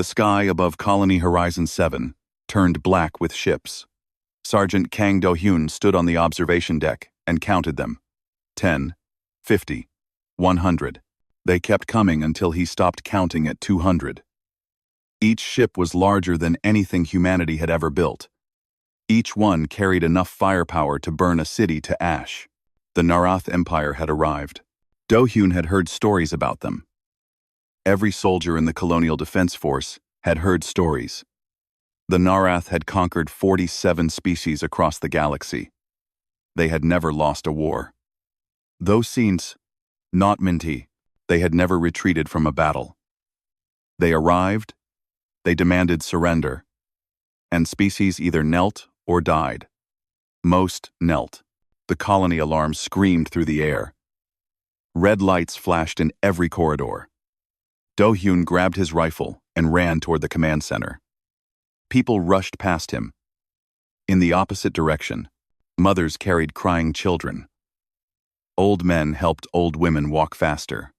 The sky above Colony Horizon 7 turned black with ships. Sergeant Kang Do-hyun stood on the observation deck and counted them. 10, 50, 100. They kept coming until he stopped counting at 200. Each ship was larger than anything humanity had ever built. Each one carried enough firepower to burn a city to ash. The Narath Empire had arrived. Do-hyun had heard stories about them. Every soldier in the Colonial Defense Force had heard stories. The Narath had conquered 47 species across the galaxy. They had never lost a war. Those scenes, not Minty, they had never retreated from a battle. They arrived, they demanded surrender, and species either knelt or died. Most knelt. The colony alarm screamed through the air. Red lights flashed in every corridor. Do-hyun grabbed his rifle and ran toward the command center. People rushed past him. In the opposite direction, mothers carried crying children. Old men helped old women walk faster.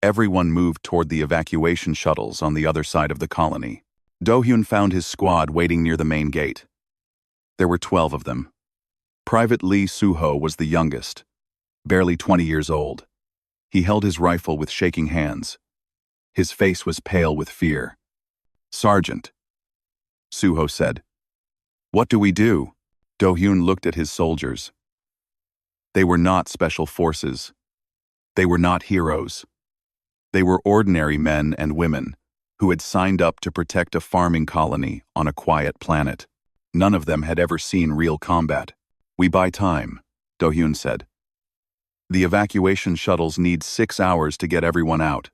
Everyone moved toward the evacuation shuttles on the other side of the colony. Do-hyun found his squad waiting near the main gate. There were 12 of them. Private Lee Soo-ho was the youngest, barely 20 years old. He held his rifle with shaking hands. His face was pale with fear. "Sergeant," Soo-ho said. "What do we do?" Do-hyun looked at his soldiers. They were not special forces. They were not heroes. They were ordinary men and women who had signed up to protect a farming colony on a quiet planet. None of them had ever seen real combat. "We buy time," Do-hyun said. "The evacuation shuttles need 6 hours to get everyone out.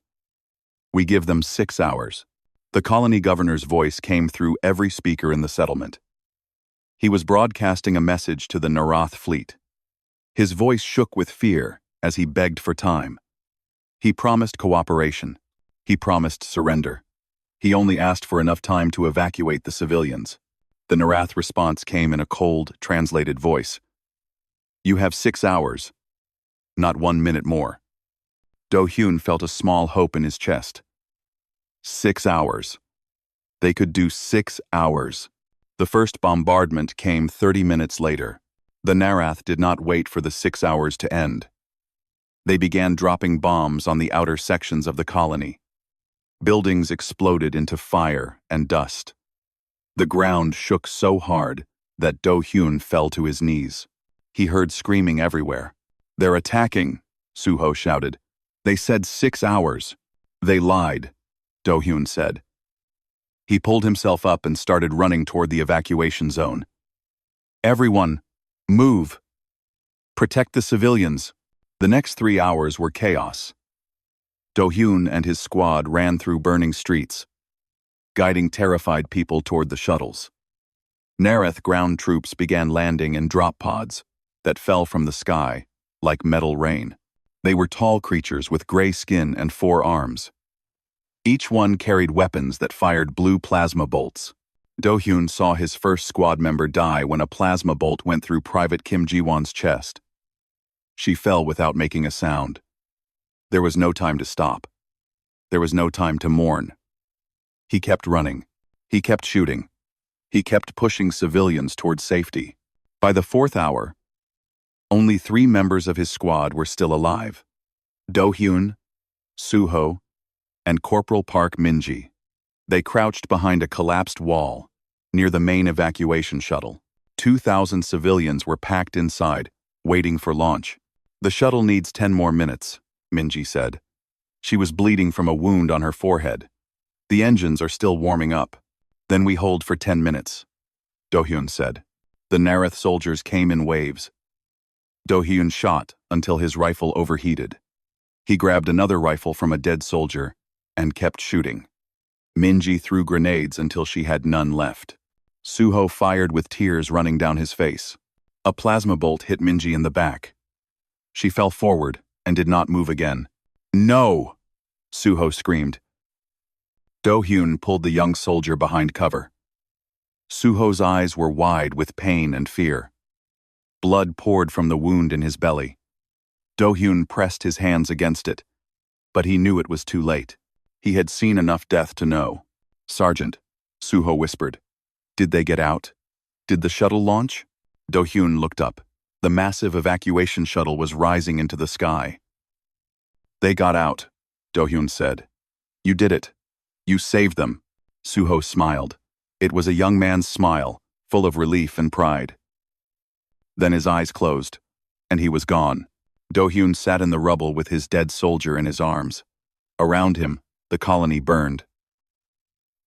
We give them 6 hours." The colony governor's voice came through every speaker in the settlement. He was broadcasting a message to the Narath fleet. His voice shook with fear as he begged for time. He promised cooperation. He promised surrender. He only asked for enough time to evacuate the civilians. The Narath response came in a cold, translated voice. "You have 6 hours. Not 1 minute more." Do-hyun felt a small hope in his chest. 6 hours. They could do 6 hours. The first bombardment came 30 minutes later. The Narath did not wait for the 6 hours to end. They began dropping bombs on the outer sections of the colony. Buildings exploded into fire and dust. The ground shook so hard that Do-hyun fell to his knees. He heard screaming everywhere. "They're attacking," Soo-ho shouted. "They said 6 hours. They lied," Do-hyun said. He pulled himself up and started running toward the evacuation zone. "Everyone, move. Protect the civilians." The next 3 hours were chaos. Do-hyun and his squad ran through burning streets, guiding terrified people toward the shuttles. Narath ground troops began landing in drop pods that fell from the sky like metal rain. They were tall creatures with gray skin and 4 arms. Each one carried weapons that fired blue plasma bolts. Do-hyun saw his first squad member die when a plasma bolt went through Private Kim Ji-won's chest. She fell without making a sound. There was no time to stop. There was no time to mourn. He kept running. He kept shooting. He kept pushing civilians toward safety. By the 4th hour, only 3 members of his squad were still alive: Do-hyun, Soo-ho, and Corporal Park Min-ji. They crouched behind a collapsed wall near the main evacuation shuttle. 2,000 civilians were packed inside, waiting for launch. "The shuttle needs 10 more minutes," Min-ji said. She was bleeding from a wound on her forehead. "The engines are still warming up. Then we hold for 10 minutes," Do-hyun said. The Narath soldiers came in waves. Do-hyun shot until his rifle overheated. He grabbed another rifle from a dead soldier and kept shooting. Min-ji threw grenades until she had none left. Soo-ho fired with tears running down his face. A plasma bolt hit Min-ji in the back. She fell forward and did not move again. "No!" Soo-ho screamed. Do-hyun pulled the young soldier behind cover. Soo-ho's eyes were wide with pain and fear. Blood poured from the wound in his belly. Do-hyun pressed his hands against it, but he knew it was too late. He had seen enough death to know. Sergeant, Suho whispered. Did they get out? Did the shuttle launch? Do-hyun looked up. The massive evacuation shuttle was rising into the sky. They got out, Do-hyun said. You did it. You saved them. Suho smiled. It was a young man's smile, full of relief and pride. Then his eyes closed, and he was gone. Do-hyun sat in the rubble with his dead soldier in his arms. Around him, the colony burned.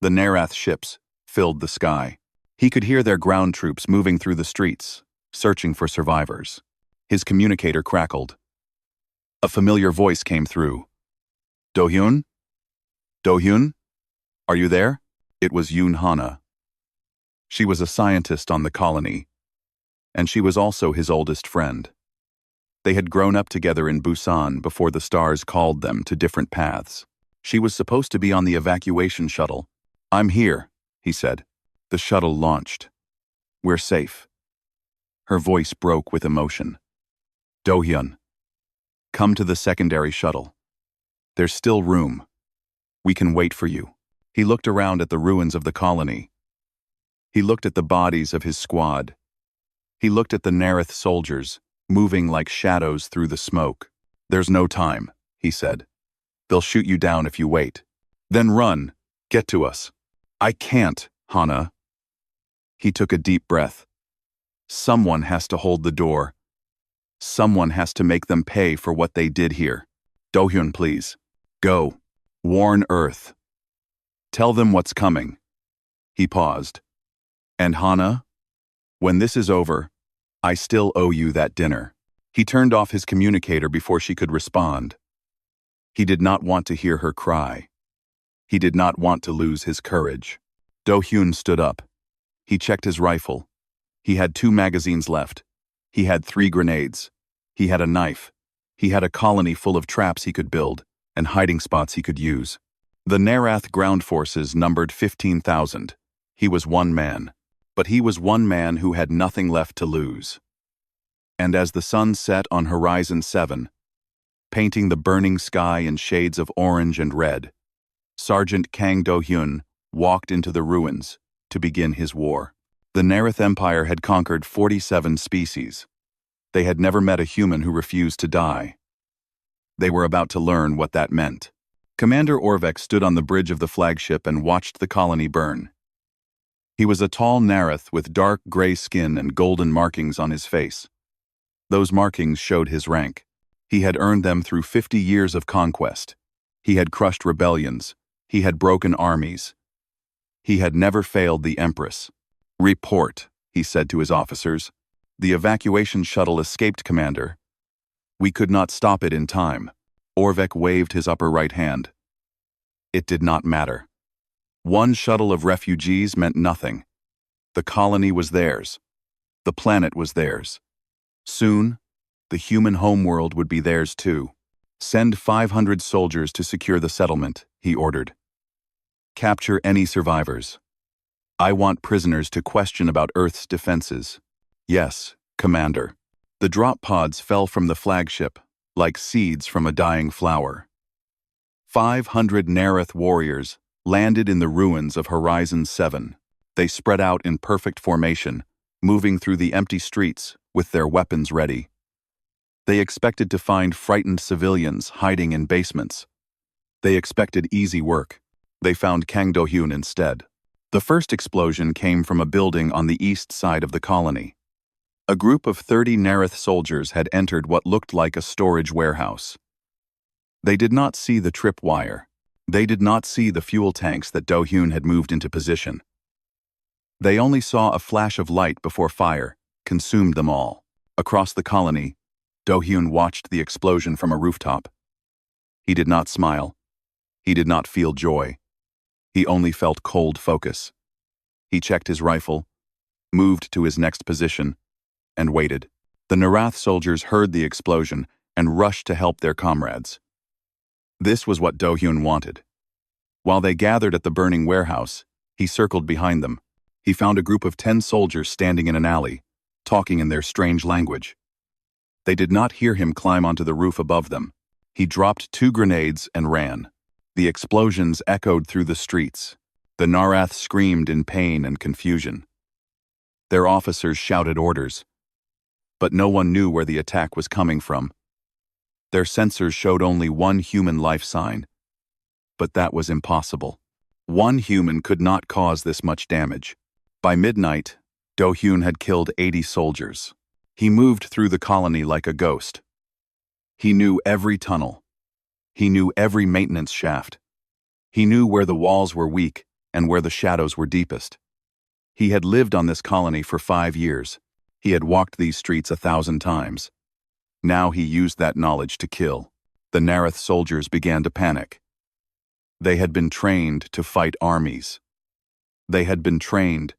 The Narath ships filled the sky. He could hear their ground troops moving through the streets, searching for survivors. His communicator crackled. A familiar voice came through. Do-hyun? Do-hyun? Are you there? It was Yoon Hana. She was a scientist on the colony, and she was also his oldest friend. They had grown up together in Busan before the stars called them to different paths. She was supposed to be on the evacuation shuttle. I'm here, he said. The shuttle launched. We're safe. Her voice broke with emotion. Do-hyun, come to the secondary shuttle. There's still room. We can wait for you. He looked around at the ruins of the colony. He looked at the bodies of his squad. He looked at the Narath soldiers, moving like shadows through the smoke. There's no time, he said. They'll shoot you down if you wait. Then run. Get to us. I can't, Hana. He took a deep breath. Someone has to hold the door. Someone has to make them pay for what they did here. Do-hyun, please. Go. Warn Earth. Tell them what's coming. He paused. And Hana, when this is over, I still owe you that dinner. He turned off his communicator before she could respond. He did not want to hear her cry. He did not want to lose his courage. Do-hyun stood up. He checked his rifle. He had 2 magazines left. He had 3 grenades. He had a knife. He had a colony full of traps he could build and hiding spots he could use. The Narath ground forces numbered 15,000. He was one man. But he was one man who had nothing left to lose. And as the sun set on Horizon 7, painting the burning sky in shades of orange and red, Sergeant Kang Do-hyun walked into the ruins to begin his war. The Narath Empire had conquered 47 species. They had never met a human who refused to die. They were about to learn what that meant. Commander Orvek stood on the bridge of the flagship and watched the colony burn. He was a tall Narath with dark gray skin and golden markings on his face. Those markings showed his rank. He had earned them through 50 years of conquest. He had crushed rebellions. He had broken armies. He had never failed the Empress. Report, he said to his officers. The evacuation shuttle escaped, Commander. We could not stop it in time. Orvek waved his upper right hand. It did not matter. One shuttle of refugees meant nothing. The colony was theirs. The planet was theirs. Soon, the human homeworld would be theirs too. Send 500 soldiers to secure the settlement, he ordered. Capture any survivors. I want prisoners to question about Earth's defenses. Yes, Commander. The drop pods fell from the flagship, like seeds from a dying flower. 500 Narath warriors landed in the ruins of Horizon 7. They spread out in perfect formation, moving through the empty streets with their weapons ready. They expected to find frightened civilians hiding in basements. They expected easy work. They found Kang Do-hyun instead. The first explosion came from a building on the east side of the colony. A group of 30 Narath soldiers had entered what looked like a storage warehouse. They did not see the tripwire. They did not see the fuel tanks that Do-hyun had moved into position. They only saw a flash of light before fire consumed them all. Across the colony, Do-hyun watched the explosion from a rooftop. He did not smile. He did not feel joy. He only felt cold focus. He checked his rifle, moved to his next position, and waited. The Narath soldiers heard the explosion and rushed to help their comrades. This was what Do-hyun wanted. While they gathered at the burning warehouse, he circled behind them. He found a group of 10 soldiers standing in an alley, talking in their strange language. They did not hear him climb onto the roof above them. He dropped 2 grenades and ran. The explosions echoed through the streets. The Narath screamed in pain and confusion. Their officers shouted orders, but no one knew where the attack was coming from. Their sensors showed only one human life sign, but that was impossible. One human could not cause this much damage. By midnight, Do-hyun had killed 80 soldiers. He moved through the colony like a ghost. He knew every tunnel. He knew every maintenance shaft. He knew where the walls were weak and where the shadows were deepest. He had lived on this colony for 5 years. He had walked these streets 1,000 times. Now he used that knowledge to kill. The Narath soldiers began to panic. They had been trained to fight armies. They had been trained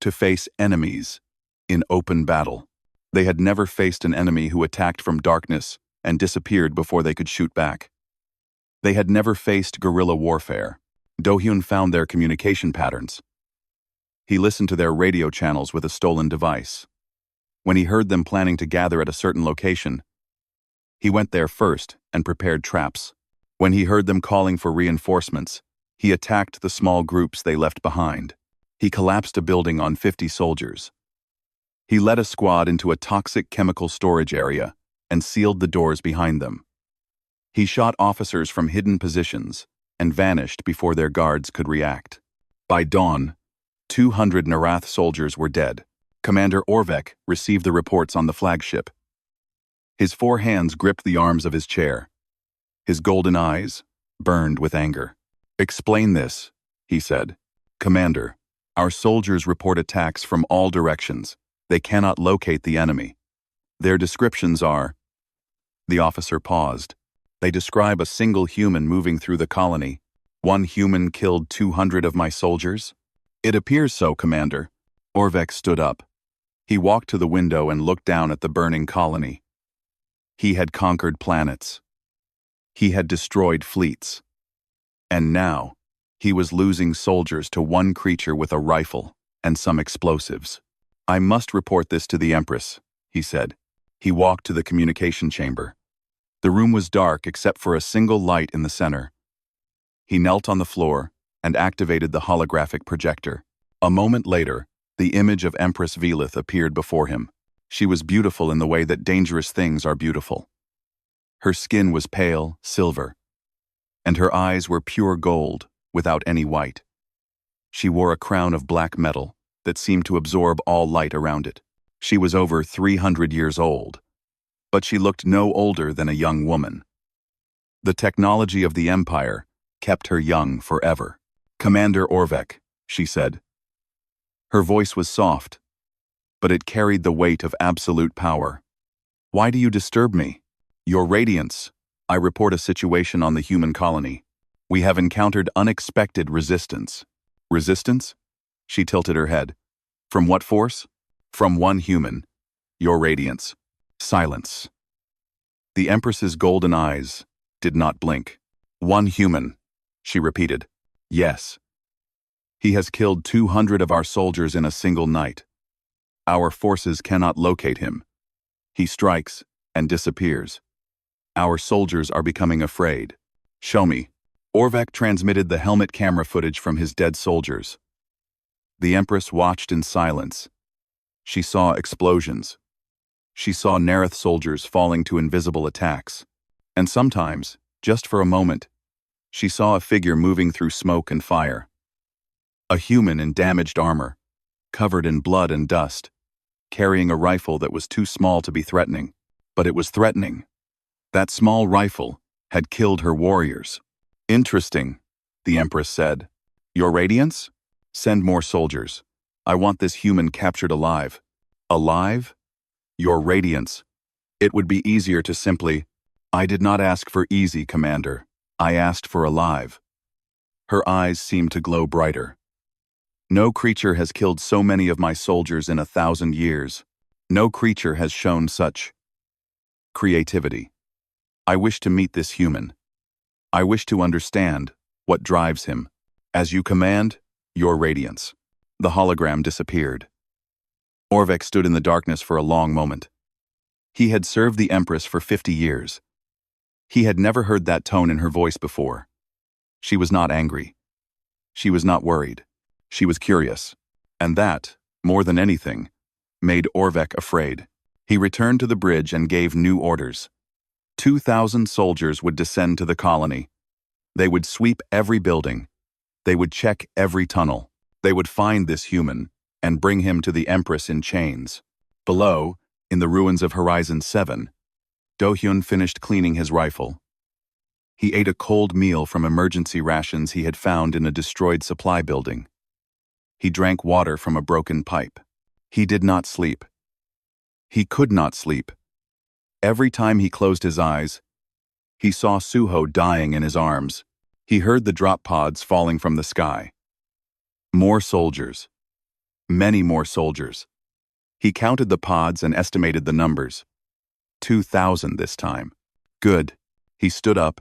to face enemies in open battle. They had never faced an enemy who attacked from darkness and disappeared before they could shoot back. They had never faced guerrilla warfare. Do-hyun found their communication patterns. He listened to their radio channels with a stolen device. When he heard them planning to gather at a certain location, he went there first and prepared traps. When he heard them calling for reinforcements, he attacked the small groups they left behind. He collapsed a building on 50 soldiers. He led a squad into a toxic chemical storage area and sealed the doors behind them. He shot officers from hidden positions and vanished before their guards could react. By dawn, 200 Narath soldiers were dead. Commander Orvek received the reports on the flagship. His 4 hands gripped the arms of his chair. His golden eyes burned with anger. "Explain this," he said. "Commander, our soldiers report attacks from all directions. They cannot locate the enemy. Their descriptions are..." The officer paused. "They describe a single human moving through the colony. One human killed 200 of my soldiers?" "It appears so, Commander." Orvek stood up. He walked to the window and looked down at the burning colony. He had conquered planets. He had destroyed fleets. And now, he was losing soldiers to one creature with a rifle and some explosives. "I must report this to the Empress," he said. He walked to the communication chamber. The room was dark except for a single light in the center. He knelt on the floor and activated the holographic projector. A moment later, the image of Empress Velith appeared before him. She was beautiful in the way that dangerous things are beautiful. Her skin was pale silver, and her eyes were pure gold without any white. She wore a crown of black metal that seemed to absorb all light around it. She was over 300 years old, but she looked no older than a young woman. The technology of the Empire kept her young forever. "Commander Orvek," she said. Her voice was soft, but it carried the weight of absolute power. "Why do you disturb me?" "Your Radiance, I report a situation on the human colony. We have encountered unexpected resistance." "Resistance?" She tilted her head. "From what force?" "From one human. Your Radiance." Silence. The Empress's golden eyes did not blink. "One human," she repeated. "Yes. He has killed 200 of our soldiers in a single night. Our forces cannot locate him. He strikes and disappears. Our soldiers are becoming afraid." "Show me." Orvek transmitted the helmet camera footage from his dead soldiers. The Empress watched in silence. She saw explosions. She saw Narath soldiers falling to invisible attacks. And sometimes, just for a moment, she saw a figure moving through smoke and fire. A human in damaged armor, covered in blood and dust, carrying a rifle that was too small to be threatening. But it was threatening. That small rifle had killed her warriors. "Interesting," the Empress said. "Your Radiance? Send more soldiers. I want this human captured alive." "Alive? Your Radiance. It would be easier to simply..." "I did not ask for easy, Commander. I asked for alive." Her eyes seemed to glow brighter. "No creature has killed so many of my soldiers in 1,000 years. No creature has shown such creativity. I wish to meet this human. I wish to understand what drives him. As you command, Your Radiance." The hologram disappeared. Orvek stood in the darkness for a long moment. He had served the Empress for 50 years. He had never heard that tone in her voice before. She was not angry. She was not worried. She was curious. And that, more than anything, made Orvek afraid. He returned to the bridge and gave new orders. 2,000 soldiers would descend to the colony. They would sweep every building. They would check every tunnel. They would find this human and bring him to the Empress in chains. Below, in the ruins of Horizon 7, Do-hyun finished cleaning his rifle. He ate a cold meal from emergency rations he had found in a destroyed supply building. He drank water from a broken pipe. He did not sleep. He could not sleep. Every time he closed his eyes, he saw Suho dying in his arms. He heard the drop pods falling from the sky. More soldiers. Many more soldiers. He counted the pods and estimated the numbers. 2,000 this time. Good. He stood up,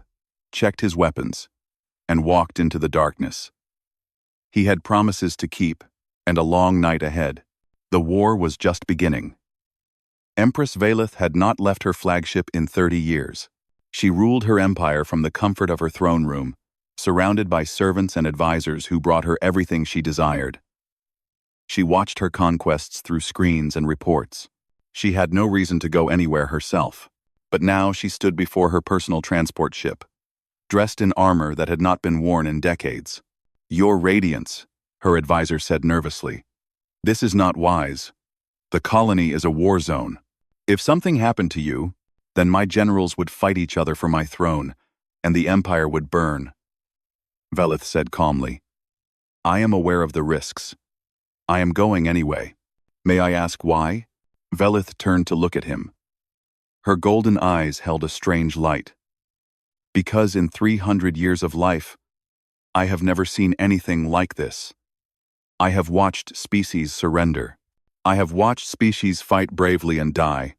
checked his weapons, and walked into the darkness. He had promises to keep, and a long night ahead. The war was just beginning. Empress Valeth had not left her flagship in 30 years. She ruled her empire from the comfort of her throne room, surrounded by servants and advisors who brought her everything she desired. She watched her conquests through screens and reports. She had no reason to go anywhere herself, but now she stood before her personal transport ship, dressed in armor that had not been worn in decades. "Your Radiance," her advisor said nervously. "This is not wise. The colony is a war zone. If something happened to you, then my generals would fight each other for my throne, and the empire would burn." Velith said calmly, "I am aware of the risks. I am going anyway. May I ask why?" Velith turned to look at him. Her golden eyes held a strange light. "Because in 300 years of life, I have never seen anything like this. I have watched species surrender. I have watched species fight bravely and die.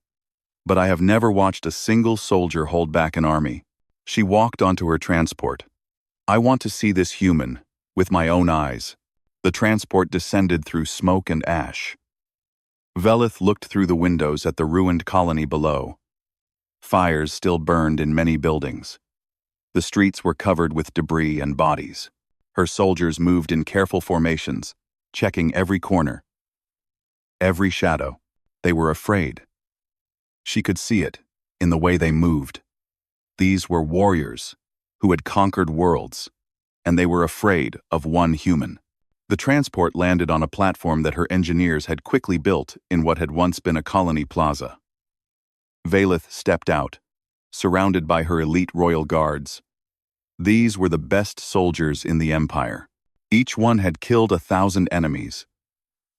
But I have never watched a single soldier hold back an army." She walked onto her transport. "I want to see this human, with my own eyes." The transport descended through smoke and ash. Velith looked through the windows at the ruined colony below. Fires still burned in many buildings. The streets were covered with debris and bodies. Her soldiers moved in careful formations, checking every corner, every shadow. They were afraid. She could see it in the way they moved. These were warriors who had conquered worlds, and they were afraid of one human. The transport landed on a platform that her engineers had quickly built in what had once been a colony plaza. Valeth stepped out, surrounded by her elite royal guards. These were the best soldiers in the empire. Each one had killed 1,000 enemies.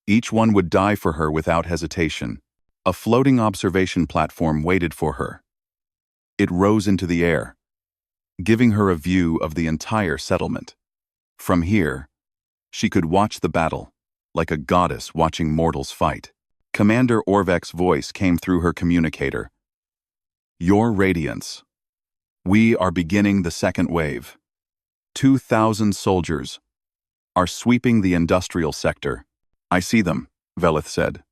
Each one would die for her without hesitation. A floating observation platform waited for her. It rose into the air, giving her a view of the entire settlement. From here, she could watch the battle, like a goddess watching mortals fight. Commander Orvek's voice came through her communicator. "Your Radiance. We are beginning the second wave. 2,000 soldiers are sweeping the industrial sector." "I see them," Velith said.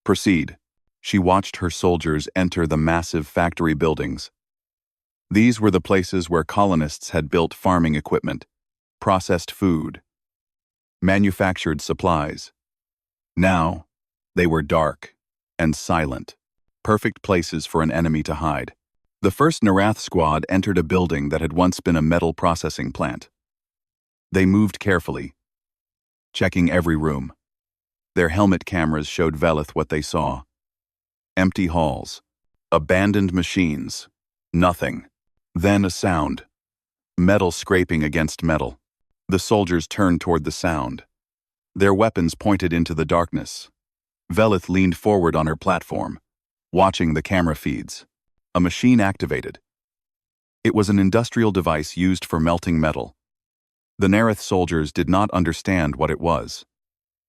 "Proceed." She watched her soldiers enter the massive factory buildings. These were the places where colonists had built farming equipment, processed food, manufactured supplies. Now, they were dark and silent, perfect places for an enemy to hide. The first Narath squad entered a building that had once been a metal processing plant. They moved carefully, checking every room. Their helmet cameras showed Velith what they saw. Empty halls, abandoned machines, nothing. Then a sound. Metal scraping against metal. The soldiers turned toward the sound. Their weapons pointed into the darkness. Velith leaned forward on her platform, watching the camera feeds. A machine activated. It was an industrial device used for melting metal. The Nareth soldiers did not understand what it was.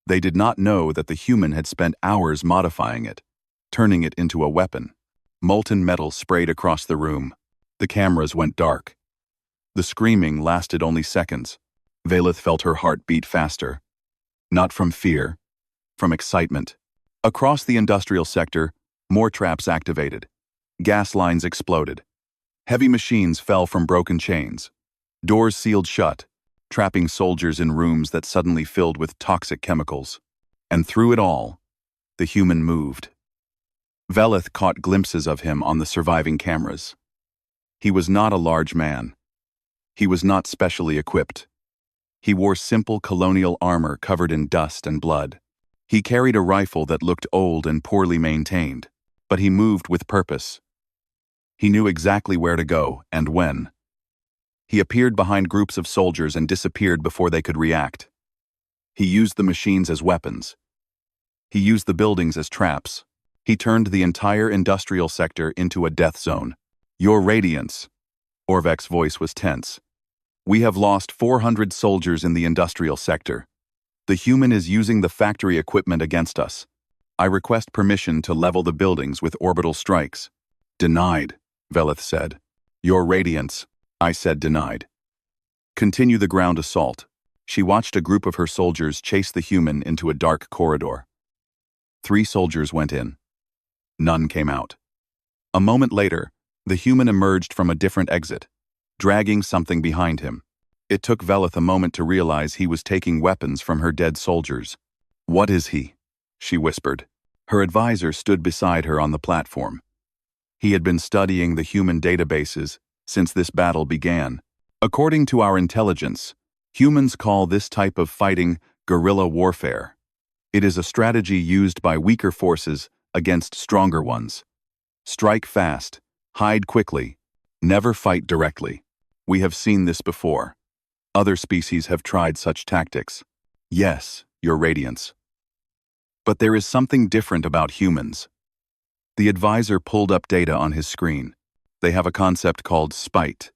They did not know that the human had spent hours modifying it, turning it into a weapon. Molten metal sprayed across the room. The cameras went dark. The screaming lasted only seconds. Velith felt her heart beat faster. Not from fear, from excitement. Across the industrial sector, more traps activated. Gas lines exploded. Heavy machines fell from broken chains. Doors sealed shut. trapping soldiers in rooms that suddenly filled with toxic chemicals. And through it all, the human moved. Velith caught glimpses of him on the surviving cameras. He was not a large man. He was not specially equipped. He wore simple colonial armor covered in dust and blood. He carried a rifle that looked old and poorly maintained, but he moved with purpose. He knew exactly where to go and when. He appeared behind groups of soldiers and disappeared before they could react. He used the machines as weapons. He used the buildings as traps. He turned the entire industrial sector into a death zone. Your Radiance. Orvek's voice was tense. We have lost 400 soldiers in the industrial sector. The human is using the factory equipment against us. I request permission to level the buildings with orbital strikes. Denied, Velith said. Your Radiance. I said denied. Continue the ground assault. She watched a group of her soldiers chase the human into a dark corridor. 3 soldiers went in. None came out. A moment later, the human emerged from a different exit, dragging something behind him. It took Velith a moment to realize he was taking weapons from her dead soldiers. What is he? She whispered. Her advisor stood beside her on the platform. He had been studying the human databases since this battle began. According to our intelligence, humans call this type of fighting guerrilla warfare. It is a strategy used by weaker forces against stronger ones. Strike fast, hide quickly, never fight directly. We have seen this before. Other species have tried such tactics. Yes, Your Radiance. But there is something different about humans. The advisor pulled up data on his screen. They have a concept called spite.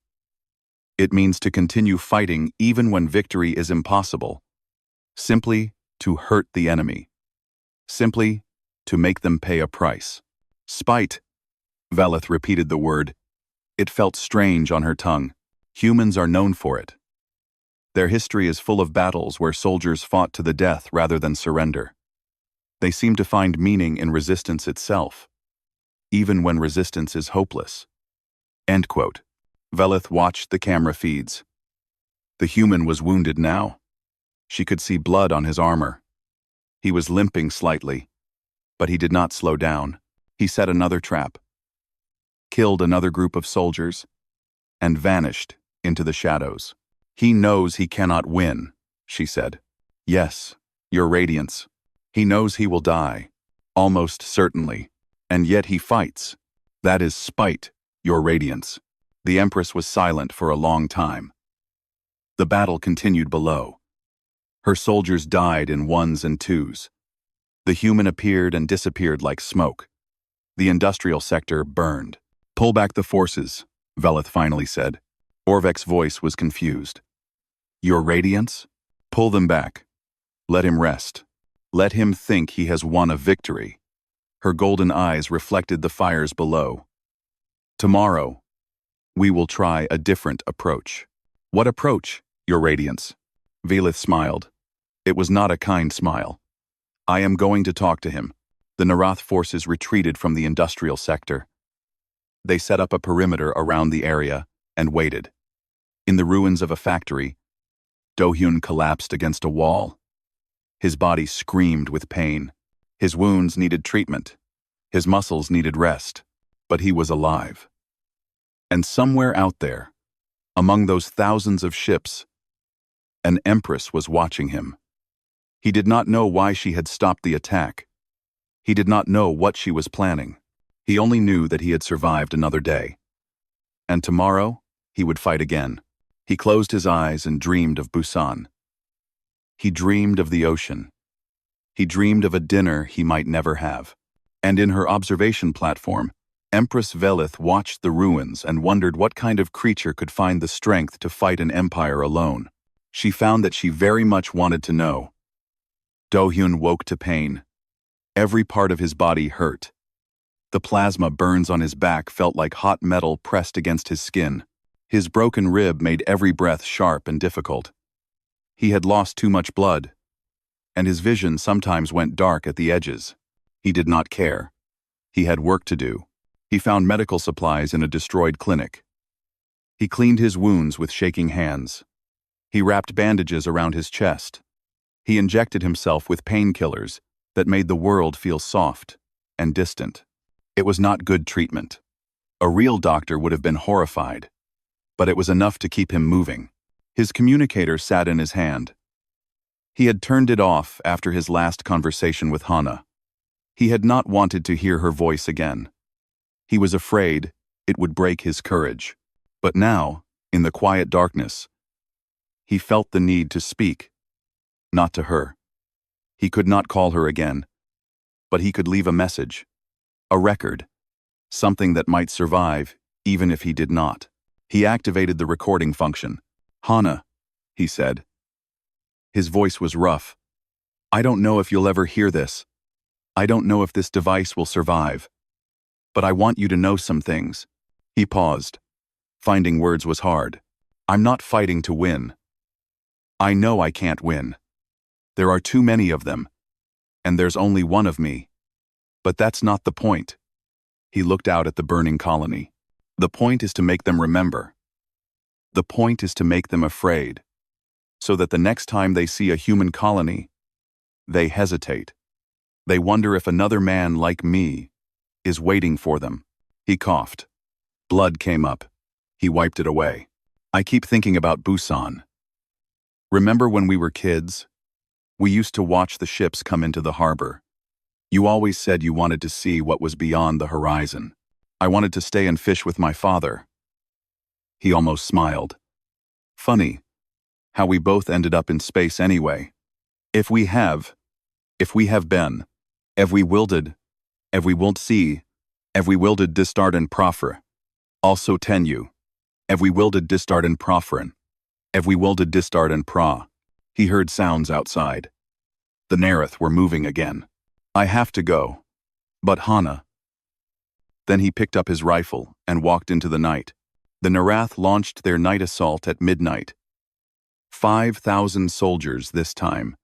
It means to continue fighting even when victory is impossible. Simply to hurt the enemy. Simply to make them pay a price. Spite. Velith repeated the word. It felt strange on her tongue. Humans are known for it. Their history is full of battles where soldiers fought to the death rather than surrender. They seem to find meaning in resistance itself, even when resistance is hopeless. End quote. Velith watched the camera feeds. The human was wounded now. She could see blood on his armor. He was limping slightly, but he did not slow down. He set another trap, killed another group of soldiers, and vanished into the shadows. He knows he cannot win, she said. Yes, Your Radiance. He knows he will die, almost certainly, and yet he fights. That is spite, Your Radiance. The Empress was silent for a long time. The battle continued below. Her soldiers died in ones and twos. The human appeared and disappeared like smoke. The industrial sector burned. Pull back the forces, Velith finally said. Orvek's voice was confused. Your Radiance? Pull them back. Let him rest. Let him think he has won a victory. Her golden eyes reflected the fires below. Tomorrow, we will try a different approach. What approach, Your Radiance? Velith smiled. It was not a kind smile. I am going to talk to him. The Narath forces retreated from the industrial sector. They set up a perimeter around the area and waited. In the ruins of a factory, Do-hyun collapsed against a wall. His body screamed with pain. His wounds needed treatment. His muscles needed rest. But he was alive. And somewhere out there, among those thousands of ships, an empress was watching him. He did not know why she had stopped the attack. He did not know what she was planning. He only knew that he had survived another day. And tomorrow, he would fight again. He closed his eyes and dreamed of Busan. He dreamed of the ocean. He dreamed of a dinner he might never have. And in her observation platform, Empress Velith watched the ruins and wondered what kind of creature could find the strength to fight an empire alone. She found that she very much wanted to know. Do-hyun woke to pain. Every part of his body hurt. The plasma burns on his back felt like hot metal pressed against his skin. His broken rib made every breath sharp and difficult. He had lost too much blood, and his vision sometimes went dark at the edges. He did not care. He had work to do. He found medical supplies in a destroyed clinic. He cleaned his wounds with shaking hands. He wrapped bandages around his chest. He injected himself with painkillers that made the world feel soft and distant. It was not good treatment. A real doctor would have been horrified, but it was enough to keep him moving. His communicator sat in his hand. He had turned it off after his last conversation with Hana. He had not wanted to hear her voice again. He was afraid it would break his courage. But now, in the quiet darkness, he felt the need to speak. Not to her. He could not call her again, but he could leave a message, a record, something that might survive even if he did not. He activated the recording function. "Hana," he said. His voice was rough. "I don't know if you'll ever hear this. I don't know if this device will survive. But I want you to know some things." He paused. Finding words was hard. "I'm not fighting to win. I know I can't win. There are too many of them, and there's only one of me. But that's not the point." He looked out at the burning colony. "The point is to make them remember. The point is to make them afraid, so that the next time they see a human colony, they hesitate. They wonder if another man like me is waiting for them." He coughed. Blood came up. He wiped it away. "I keep thinking about Busan. Remember when we were kids? We used to watch the ships come into the harbor. You always said you wanted to see what was beyond the horizon. I wanted to stay and fish with my father." He almost smiled. "Funny how we both ended up in space anyway. If we have been, ev we wilded, ev we wilt see, ev we wilded distart and proffer. Also tenu, ev we wilded distart and profferen, ev we wilded distart and pra." He heard sounds outside. The Nareth were moving again. "I have to go. But Hana." Then he picked up his rifle and walked into the night. The Narath launched their night assault at midnight. 5,000 soldiers this time,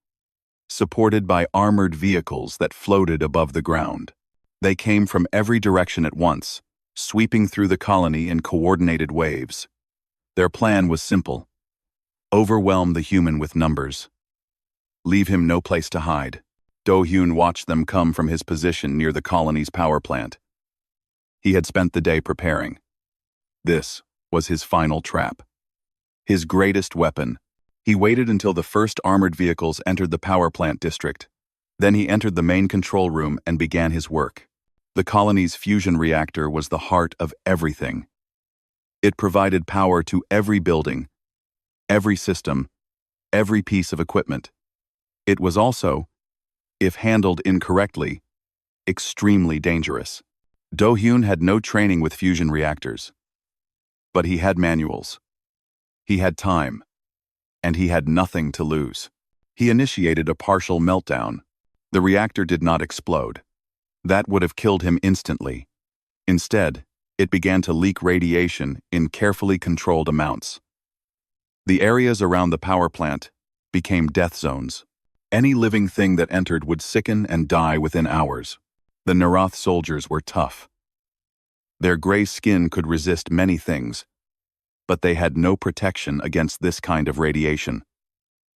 supported by armored vehicles that floated above the ground. They came from every direction at once, sweeping through the colony in coordinated waves. Their plan was simple: overwhelm the human with numbers. Leave him no place to hide. Do-hyun watched them come from his position near the colony's power plant. He had spent the day preparing. This was his final trap. His greatest weapon. He waited until the first armored vehicles entered the power plant district. Then he entered the main control room and began his work. The colony's fusion reactor was the heart of everything. It provided power to every building, every system, every piece of equipment. It was also, if handled incorrectly, extremely dangerous. Do-hyun had no training with fusion reactors. But he had manuals. He had time. And he had nothing to lose. He initiated a partial meltdown. The reactor did not explode. That would have killed him instantly. Instead, it began to leak radiation in carefully controlled amounts. The areas around the power plant became death zones. Any living thing that entered would sicken and die within hours. The Narath soldiers were tough. Their gray skin could resist many things, but they had no protection against this kind of radiation.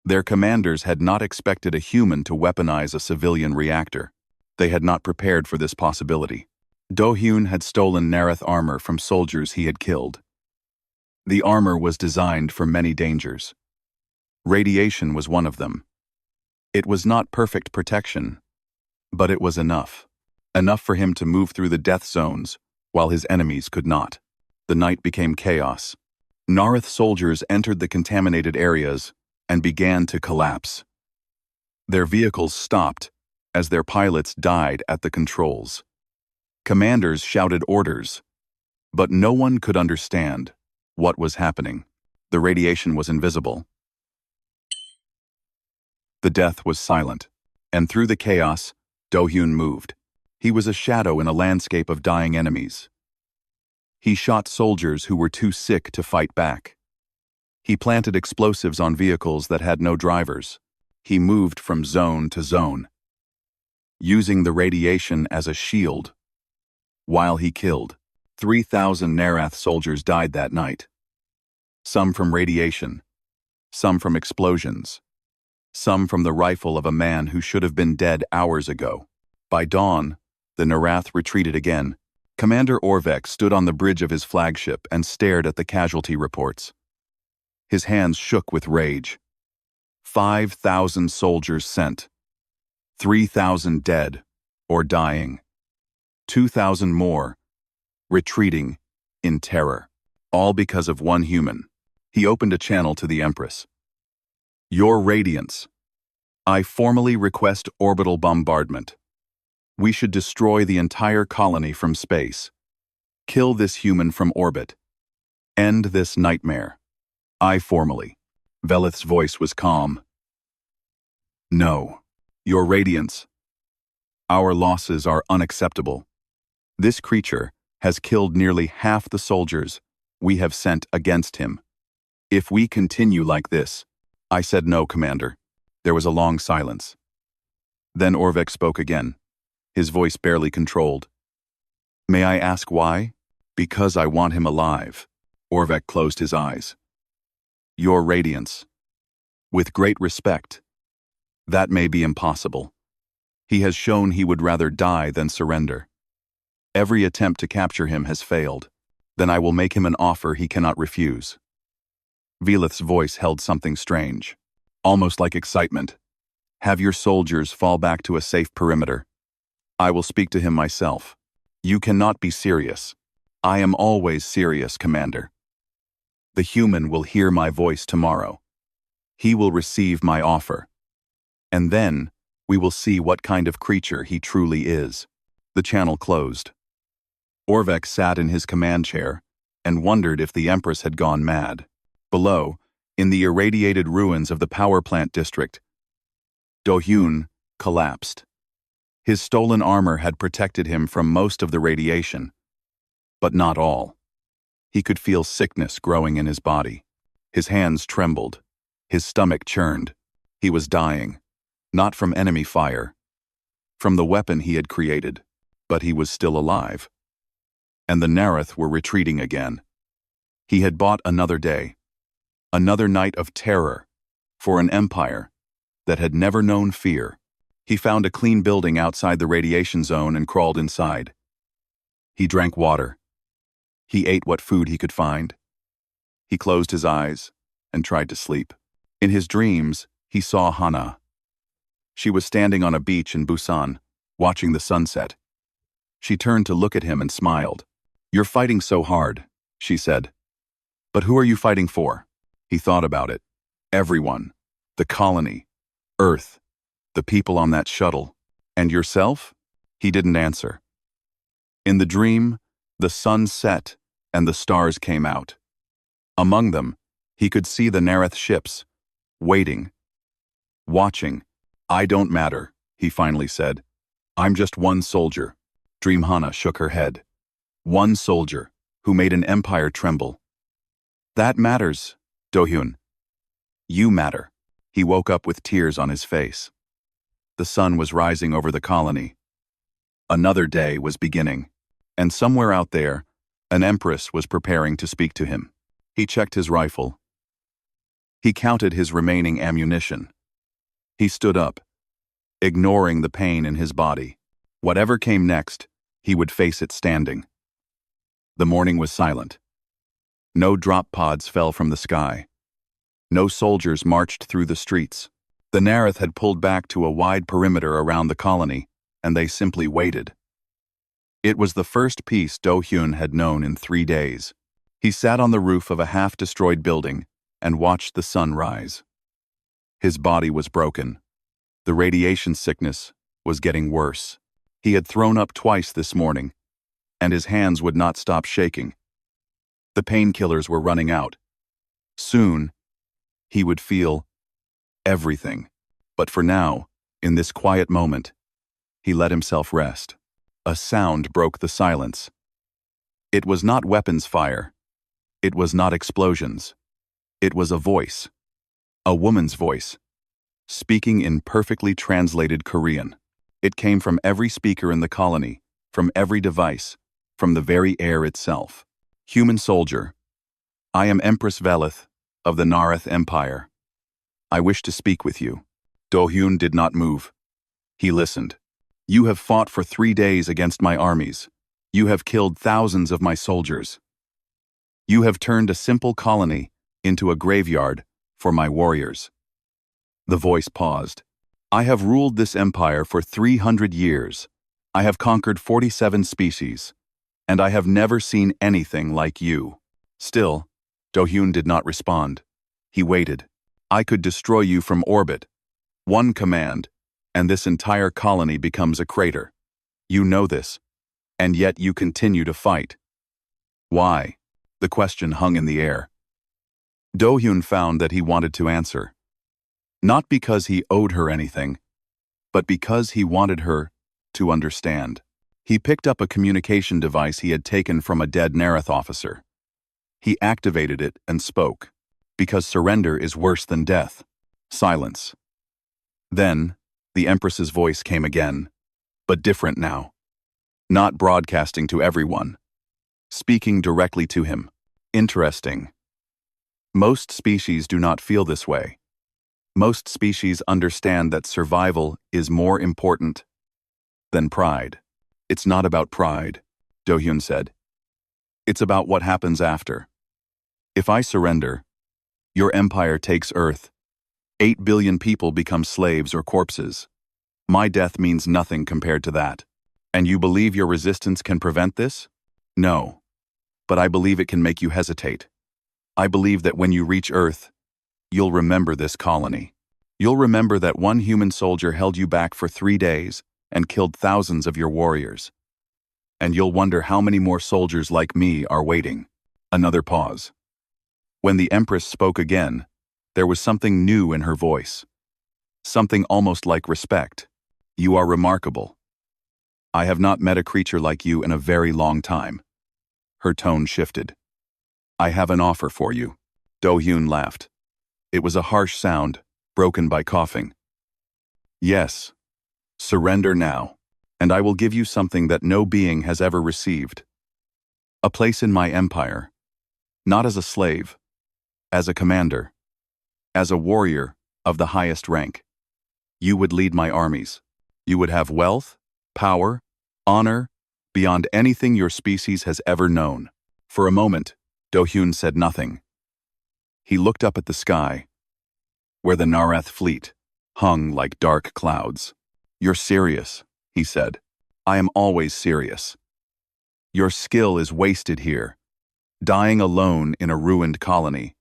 Their commanders had not expected a human to weaponize a civilian reactor. They had not prepared for this possibility. Do-hyun had stolen Nareth armor from soldiers he had killed. The armor was designed for many dangers. Radiation was one of them. It was not perfect protection, but it was enough. Enough for him to move through the death zones, while his enemies could not. The night became chaos. Nareth soldiers entered the contaminated areas and began to collapse. Their vehicles stopped as their pilots died at the controls. Commanders shouted orders, but no one could understand what was happening. The radiation was invisible. The death was silent, and through the chaos, Do-hyun moved. He was a shadow in a landscape of dying enemies. He shot soldiers who were too sick to fight back. He planted explosives on vehicles that had no drivers. He moved from zone to zone, using the radiation as a shield. While he killed, 3,000 Narath soldiers died that night. Some from radiation, some from explosions, some from the rifle of a man who should have been dead hours ago. By dawn, the Narath retreated again. Commander Orvek stood on the bridge of his flagship and stared at the casualty reports. His hands shook with rage. 5,000 soldiers sent. 3,000 dead or dying. 2,000 more retreating in terror. All because of one human. He opened a channel to the Empress. Your Radiance, I formally request orbital bombardment. We should destroy the entire colony from space. Kill this human from orbit. End this nightmare. I formally. Velith's voice was calm. No, Your Radiance. Our losses are unacceptable. This creature has killed nearly half the soldiers we have sent against him. If we continue like this, I said no, Commander. There was a long silence. Then Orvek spoke again, his voice barely controlled. May I ask why? Because I want him alive. Orvek closed his eyes. Your Radiance. With great respect. That may be impossible. He has shown he would rather die than surrender. Every attempt to capture him has failed. Then I will make him an offer he cannot refuse. Velith's voice held something strange, almost like excitement. Have your soldiers fall back to a safe perimeter. I will speak to him myself. You cannot be serious. I am always serious, Commander. The human will hear my voice tomorrow. He will receive my offer. And then we will see what kind of creature he truly is. The channel closed. Orvek sat in his command chair and wondered if the Empress had gone mad. Below, in the irradiated ruins of the power plant district, Do-hyun collapsed. His stolen armor had protected him from most of the radiation, but not all. He could feel sickness growing in his body. His hands trembled. His stomach churned. He was dying, not from enemy fire, from the weapon he had created, but he was still alive. And the Narath were retreating again. He had bought another day. Another night of terror for an empire that had never known fear. He found a clean building outside the radiation zone and crawled inside. He drank water. He ate what food he could find. He closed his eyes and tried to sleep. In his dreams, he saw Hana. She was standing on a beach in Busan, watching the sunset. She turned to look at him and smiled. You're fighting so hard, she said. But who are you fighting for? He thought about it. Everyone. The colony. Earth. The people on that shuttle. And yourself? He didn't answer. In the dream, the sun set and the stars came out. Among them, he could see the Narath ships, waiting, watching. I don't matter, he finally said. I'm just one soldier. Dreamhana shook her head. One soldier who made an empire tremble. That matters, Do-hyun. You matter. He woke up with tears on his face. The sun was rising over the colony. Another day was beginning, and somewhere out there, an empress was preparing to speak to him. He checked his rifle. He counted his remaining ammunition. He stood up, ignoring the pain in his body. Whatever came next, he would face it standing. The morning was silent. No drop pods fell from the sky. No soldiers marched through the streets. The Narath had pulled back to a wide perimeter around the colony, and they simply waited. It was the first peace Do-hyun had known in 3 days. He sat on the roof of a half-destroyed building and watched the sun rise. His body was broken. The radiation sickness was getting worse. He had thrown up twice this morning, and his hands would not stop shaking. The painkillers were running out. Soon, he would feel everything. But for now, in this quiet moment, he let himself rest. A sound broke the silence. It was not weapons fire. It was not explosions. It was a voice. A woman's voice, speaking in perfectly translated Korean. It came from every speaker in the colony, from every device, from the very air itself. Human soldier, I am Empress Velith of the Narath Empire. I wish to speak with you. Do-hyun did not move. He listened. You have fought for 3 days against my armies. You have killed thousands of my soldiers. You have turned a simple colony into a graveyard for my warriors. The voice paused. I have ruled this empire for 300 years. I have conquered 47 species, and I have never seen anything like you. Still, Do-hyun did not respond. He waited. I could destroy you from orbit. One command, and this entire colony becomes a crater. You know this, and yet you continue to fight. Why? The question hung in the air. Do-hyun found that he wanted to answer. Not because he owed her anything, but because he wanted her to understand. He picked up a communication device he had taken from a dead Nareth officer. He activated it and spoke, because surrender is worse than death. Silence. Then, the Empress's voice came again, but different now. Not broadcasting to everyone. Speaking directly to him. Interesting. Most species do not feel this way. Most species understand that survival is more important than pride. It's not about pride, Do-hyun said. It's about what happens after. If I surrender, your empire takes Earth. 8 billion people become slaves or corpses. My death means nothing compared to that. And you believe your resistance can prevent this? No. But I believe it can make you hesitate. I believe that when you reach Earth, you'll remember this colony. You'll remember that one human soldier held you back for 3 days and killed thousands of your warriors. And you'll wonder how many more soldiers like me are waiting. Another pause. When the Empress spoke again, there was something new in her voice. Something almost like respect. You are remarkable. I have not met a creature like you in a very long time. Her tone shifted. I have an offer for you. Do-hyun laughed. It was a harsh sound, broken by coughing. Yes. Surrender now, and I will give you something that no being has ever received. A place in my empire. Not as a slave. As a commander. As a warrior of the highest rank. You would lead my armies. You would have wealth, power, honor, beyond anything your species has ever known. For a moment, Do-hyun said nothing. He looked up at the sky, where the Nareth fleet hung like dark clouds. You're serious, he said. I am always serious. Your skill is wasted here, dying alone in a ruined colony.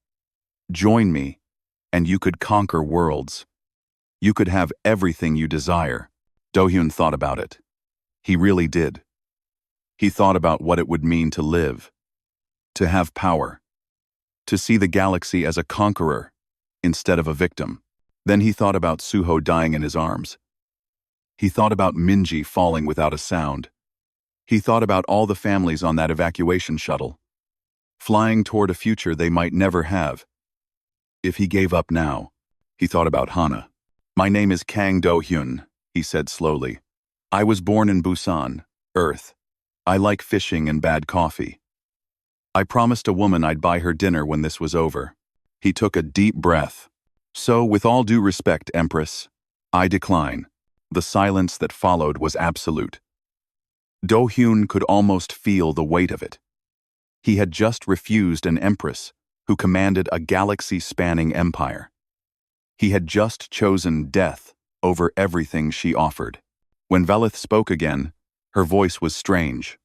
Join me, and you could conquer worlds. You could have everything you desire. Do-hyun thought about it. He really did. He thought about what it would mean to live, to have power, to see the galaxy as a conqueror instead of a victim. Then he thought about Suho dying in his arms. He thought about Minji falling without a sound. He thought about all the families on that evacuation shuttle, flying toward a future they might never have. If he gave up now, he thought about Hana. My name is Kang Do-hyun, he said slowly. I was born in Busan, Earth. I like fishing and bad coffee. I promised a woman I'd buy her dinner when this was over. He took a deep breath. So, with all due respect, Empress, I decline. The silence that followed was absolute. Do-hyun could almost feel the weight of it. He had just refused an empress who commanded a galaxy-spanning empire. He had just chosen death over everything she offered. When Velith spoke again, her voice was strange,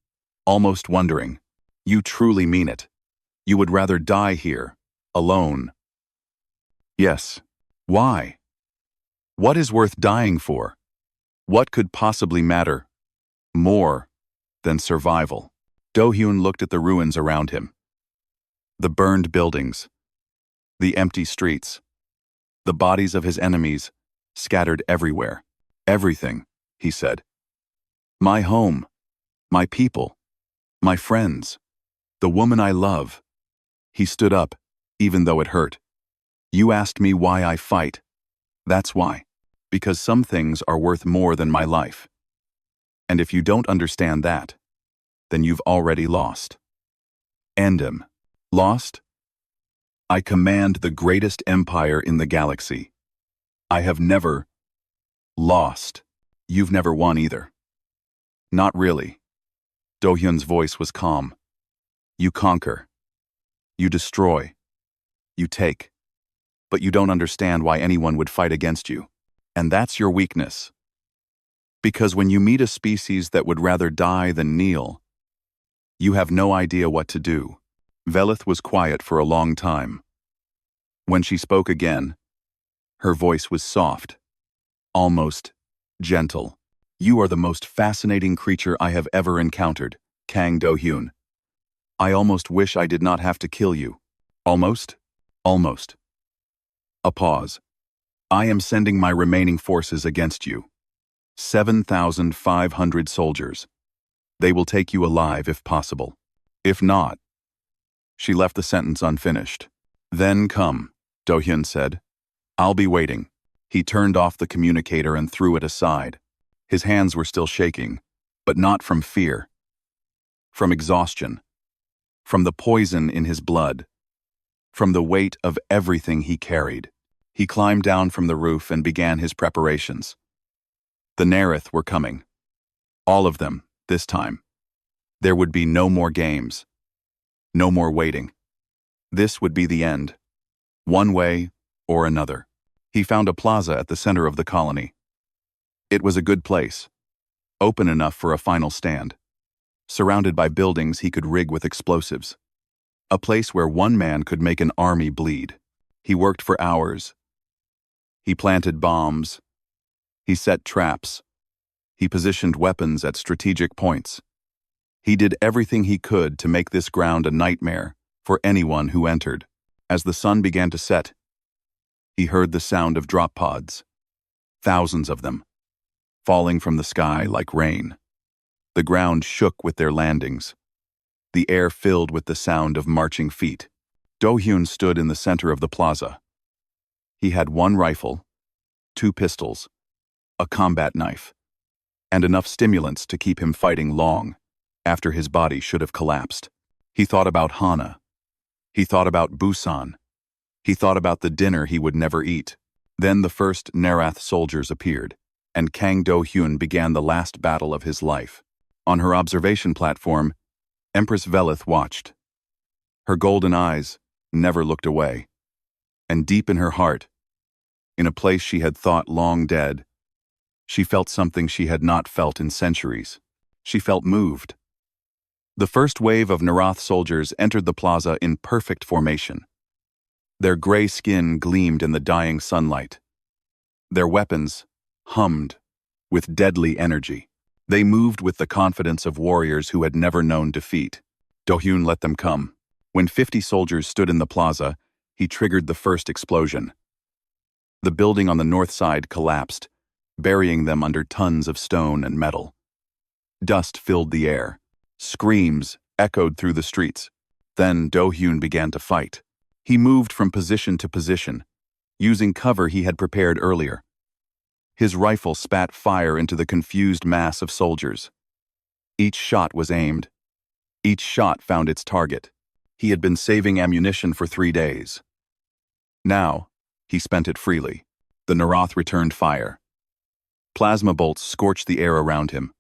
almost wondering. You truly mean it. You would rather die here, alone. Yes. Why? What is worth dying for? What could possibly matter more than survival? Do-hyun looked at the ruins around him. The burned buildings, the empty streets, the bodies of his enemies scattered everywhere. Everything, he said. My home, my people, my friends, the woman I love. He stood up, even though it hurt. You asked me why I fight. That's why. Because some things are worth more than my life. And if you don't understand that, then you've already lost. End him. Lost? I command the greatest empire in the galaxy. I have never lost. You've never won either. Not really. Do-hyun's voice was calm. You conquer. You destroy. You take. But you don't understand why anyone would fight against you. And that's your weakness. Because when you meet a species that would rather die than kneel, you have no idea what to do. Velith was quiet for a long time. When she spoke again, her voice was soft, almost gentle. You are the most fascinating creature I have ever encountered, Kang Do-hyun. I almost wish I did not have to kill you. Almost? Almost. A pause. I am sending my remaining forces against you. 7,500 soldiers. They will take you alive if possible. If not. She left the sentence unfinished. Then come, Do-hyun said. I'll be waiting. He turned off the communicator and threw it aside. His hands were still shaking, but not from fear. From exhaustion. From the poison in his blood. From the weight of everything he carried. He climbed down from the roof and began his preparations. The Nerith were coming. All of them, this time. There would be no more games. No more waiting. This would be the end. One way or another. He found a plaza at the center of the colony. It was a good place. Open enough for a final stand. Surrounded by buildings he could rig with explosives. A place where one man could make an army bleed. He worked for hours. He planted bombs. He set traps. He positioned weapons at strategic points. He did everything he could to make this ground a nightmare for anyone who entered. As the sun began to set, he heard the sound of drop pods. Thousands of them. Falling from the sky like rain. The ground shook with their landings. The air filled with the sound of marching feet. Do-hyun stood in the center of the plaza. He had one rifle, 2 pistols, a combat knife, and enough stimulants to keep him fighting long, after his body should have collapsed. He thought about Hana. He thought about Busan. He thought about the dinner he would never eat. Then the first Narath soldiers appeared, and Kang Do-hyun began the last battle of his life. On her observation platform, Empress Velith watched. Her golden eyes never looked away. And deep in her heart, in a place she had thought long dead, she felt something she had not felt in centuries. She felt moved. The first wave of Narath soldiers entered the plaza in perfect formation. Their gray skin gleamed in the dying sunlight. Their weapons hummed with deadly energy. They moved with the confidence of warriors who had never known defeat. Do-hyun let them come. When 50 soldiers stood in the plaza, he triggered the first explosion. The building on the north side collapsed, burying them under tons of stone and metal. Dust filled the air. Screams echoed through the streets. Then Do-hyun began to fight. He moved from position to position, using cover he had prepared earlier. His rifle spat fire into the confused mass of soldiers. Each shot was aimed. Each shot found its target. He had been saving ammunition for 3 days. Now, he spent it freely. The Narath returned fire. Plasma bolts scorched the air around him.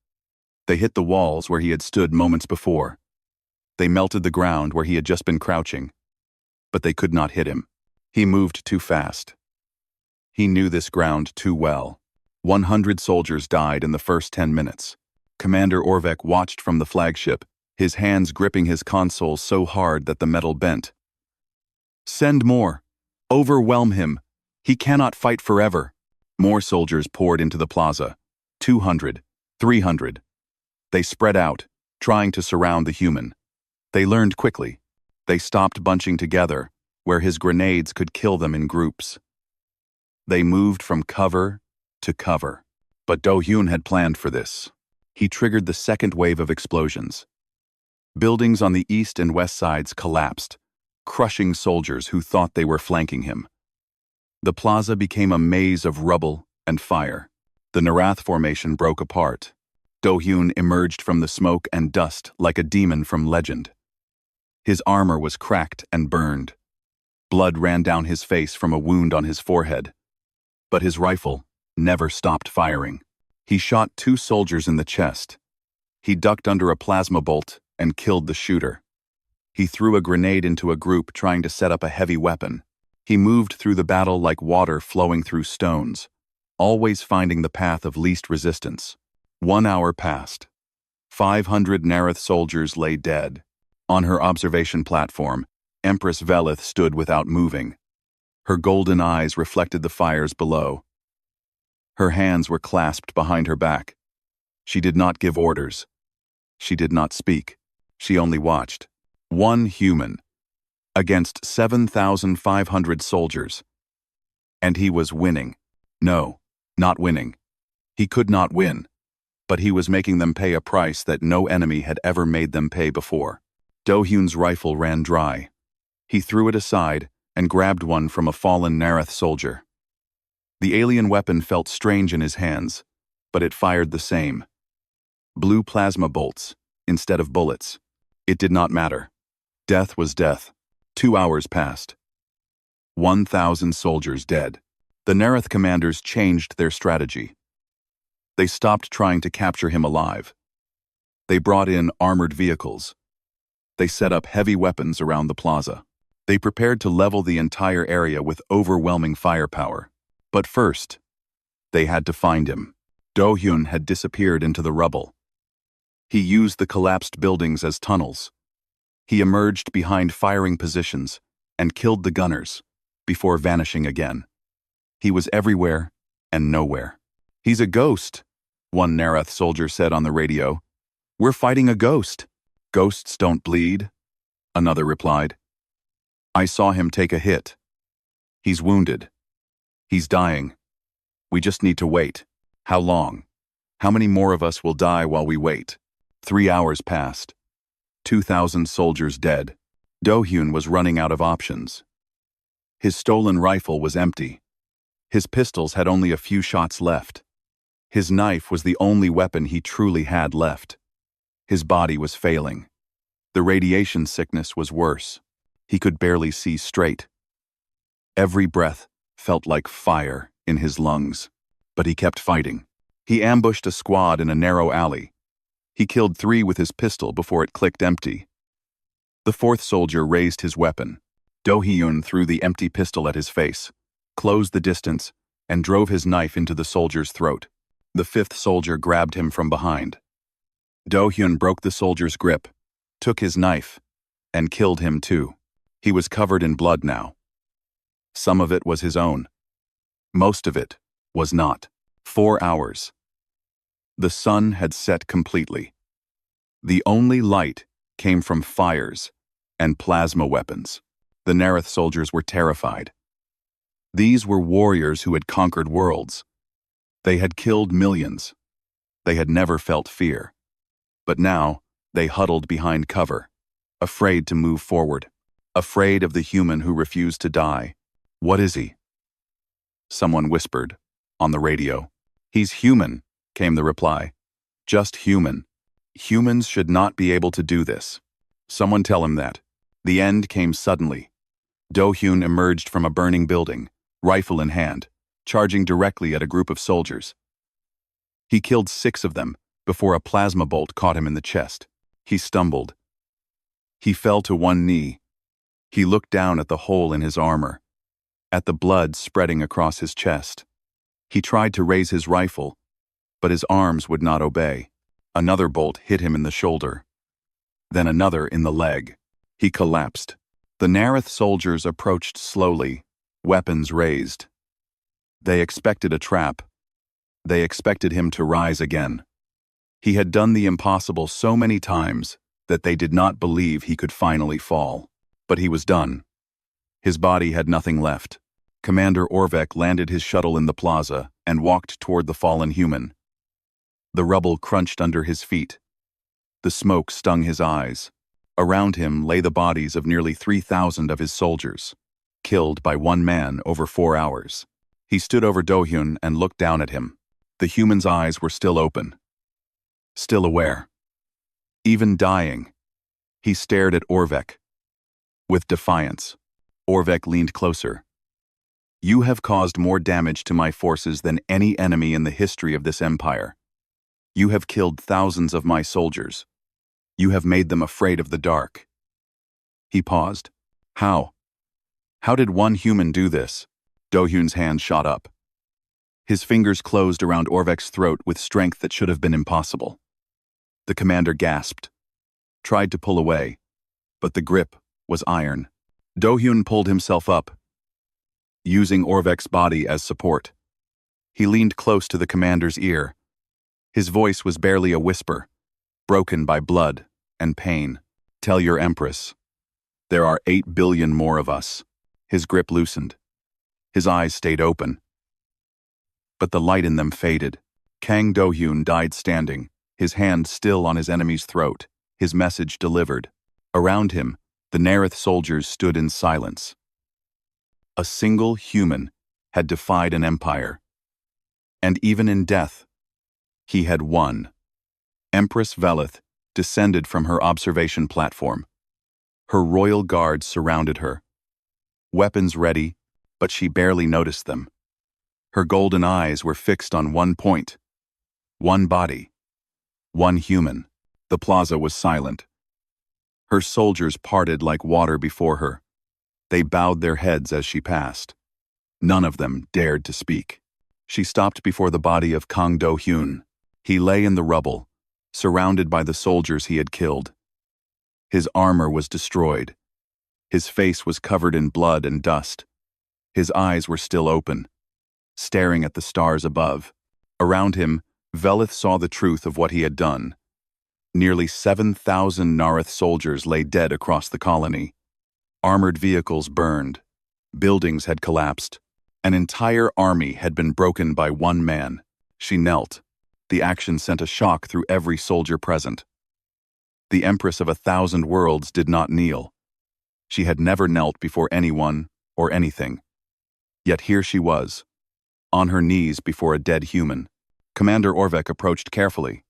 They hit the walls where he had stood moments before. They melted the ground where he had just been crouching. But they could not hit him. He moved too fast. He knew this ground too well. 100 soldiers died in the first 10 minutes. Commander Orvek watched from the flagship, his hands gripping his console so hard that the metal bent. Send more. Overwhelm him. He cannot fight forever. More soldiers poured into the plaza. 200, 300. They spread out, trying to surround the human. They learned quickly. They stopped bunching together, where his grenades could kill them in groups. They moved from cover to cover. But Do-hyun had planned for this. He triggered the second wave of explosions. Buildings on the east and west sides collapsed, crushing soldiers who thought they were flanking him. The plaza became a maze of rubble and fire. The Narath formation broke apart. Do-hyun emerged from the smoke and dust like a demon from legend. His armor was cracked and burned. Blood ran down his face from a wound on his forehead. But his rifle never stopped firing. He shot 2 soldiers in the chest. He ducked under a plasma bolt and killed the shooter. He threw a grenade into a group trying to set up a heavy weapon. He moved through the battle like water flowing through stones, always finding the path of least resistance. 1 hour passed. 500 Nareth soldiers lay dead. On her observation platform, Empress Velith stood without moving. Her golden eyes reflected the fires below. Her hands were clasped behind her back. She did not give orders. She did not speak. She only watched. 1 human against 7,500 soldiers. And he was winning. No, not winning. He could not win. But he was making them pay a price that no enemy had ever made them pay before. Do-Hyun's rifle ran dry. He threw it aside and grabbed one from a fallen Nareth soldier. The alien weapon felt strange in his hands, but it fired the same. Blue plasma bolts instead of bullets. It did not matter. Death was death. 2 hours passed. 1,000 soldiers dead. The Nareth commanders changed their strategy. They stopped trying to capture him alive. They brought in armored vehicles. They set up heavy weapons around the plaza. They prepared to level the entire area with overwhelming firepower. But first, they had to find him. Do-Hyun had disappeared into the rubble. He used the collapsed buildings as tunnels. He emerged behind firing positions and killed the gunners before vanishing again. He was everywhere and nowhere. "He's a ghost," one Nareth soldier said on the radio. "We're fighting a ghost." "Ghosts don't bleed," another replied. "I saw him take a hit. He's wounded. He's dying. We just need to wait." How long? How many more of us will die while we wait? 3 hours passed. 2,000 soldiers dead. Do-Hyun was running out of options. His stolen rifle was empty. His pistols had only a few shots left. His knife was the only weapon he truly had left. His body was failing. The radiation sickness was worse. He could barely see straight. Every breath felt like fire in his lungs. But he kept fighting. He ambushed a squad in a narrow alley. He killed 3 with his pistol before it clicked empty. The 4th soldier raised his weapon. Do-Hyun threw the empty pistol at his face, closed the distance, and drove his knife into the soldier's throat. The 5th soldier grabbed him from behind. Do-Hyun broke the soldier's grip, took his knife, and killed him too. He was covered in blood now. Some of it was his own. Most of it was not. 4 hours. The sun had set completely. The only light came from fires and plasma weapons. The Nareth soldiers were terrified. These were warriors who had conquered worlds. They had killed millions. They had never felt fear. But now, they huddled behind cover, afraid to move forward, afraid of the human who refused to die. "What is he?" Someone whispered on the radio. "He's human," came the reply. "Just human. Humans should not be able to do this. Someone tell him that." The end came suddenly. Do-Hyun emerged from a burning building, rifle in hand, charging directly at a group of soldiers. He killed 6 of them before a plasma bolt caught him in the chest. He stumbled. He fell to one knee. He looked down at the hole in his armor, at the blood spreading across his chest. He tried to raise his rifle, but his arms would not obey. Another bolt hit him in the shoulder, then another in the leg. He collapsed. The Nareth soldiers approached slowly, weapons raised. They expected a trap. They expected him to rise again. He had done the impossible so many times that they did not believe he could finally fall. But he was done. His body had nothing left. Commander Orvek landed his shuttle in the plaza and walked toward the fallen human. The rubble crunched under his feet. The smoke stung his eyes. Around him lay the bodies of nearly 3,000 of his soldiers, killed by one man over 4 hours. He stood over Do-Hyun and looked down at him. The human's eyes were still open, still aware. Even dying, he stared at Orvek. With defiance, Orvek leaned closer. You have caused more damage to my forces than any enemy in the history of this empire. You have killed thousands of my soldiers. You have made them afraid of the dark." He paused. How? How did one human do this? Do-hyun's hand shot up. His fingers closed around Orvek's throat with strength that should have been impossible. The commander gasped, tried to pull away, but the grip was iron. Do-hyun pulled himself up, using Orvek's body as support. He leaned close to the commander's ear. His voice was barely a whisper, broken by blood and pain. "Tell your empress. There are 8 billion more of us." His grip loosened. His eyes stayed open, but the light in them faded. Kang Do-hyun died standing, his hand still on his enemy's throat, his message delivered. Around him, the Nerith soldiers stood in silence. A single human had defied an empire. And even in death, he had won. Empress Velith descended from her observation platform. Her royal guards surrounded her, weapons ready, but she barely noticed them. Her golden eyes were fixed on one point, one body, one human. The plaza was silent. Her soldiers parted like water before her. They bowed their heads as she passed. None of them dared to speak. She stopped before the body of Kang Do-hyun. He lay in the rubble, surrounded by the soldiers he had killed. His armor was destroyed. His face was covered in blood and dust. His eyes were still open, staring at the stars above. Around him, Velith saw the truth of what he had done. Nearly 7,000 Narith soldiers lay dead across the colony. Armored vehicles burned. Buildings had collapsed. An entire army had been broken by one man. She knelt. The action sent a shock through every soldier present. The Empress of 1,000 worlds did not kneel. She had never knelt before anyone or anything. Yet here she was, on her knees before a dead human. Commander Orvek approached carefully.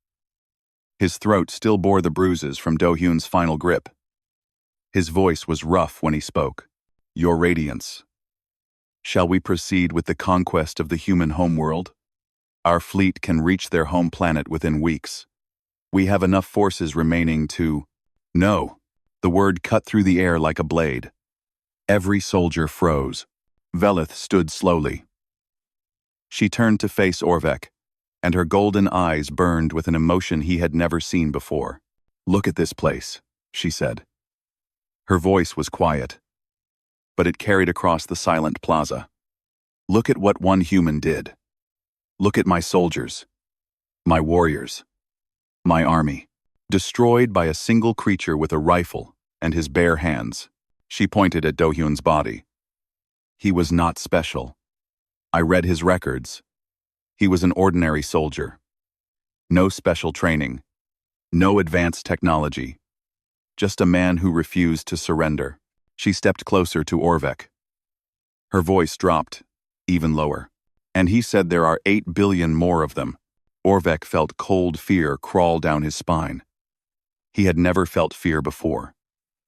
His throat still bore the bruises from Do-hyun's final grip. His voice was rough when he spoke. "Your Radiance. Shall we proceed with the conquest of the human homeworld? Our fleet can reach their home planet within weeks. We have enough forces remaining to—" "No." The word cut through the air like a blade. Every soldier froze. Velith stood slowly. She turned to face Orvek, and her golden eyes burned with an emotion he had never seen before. "Look at this place," she said. Her voice was quiet, but it carried across the silent plaza. "Look at what one human did. Look at my soldiers, my warriors, my army, destroyed by a single creature with a rifle and his bare hands." She pointed at Do-hyun's body. "He was not special. I read his records. He was an ordinary soldier. No special training, no advanced technology. Just a man who refused to surrender." She stepped closer to Orvek. Her voice dropped, even lower. "And he said there are 8 billion more of them." Orvek felt cold fear crawl down his spine. He had never felt fear before.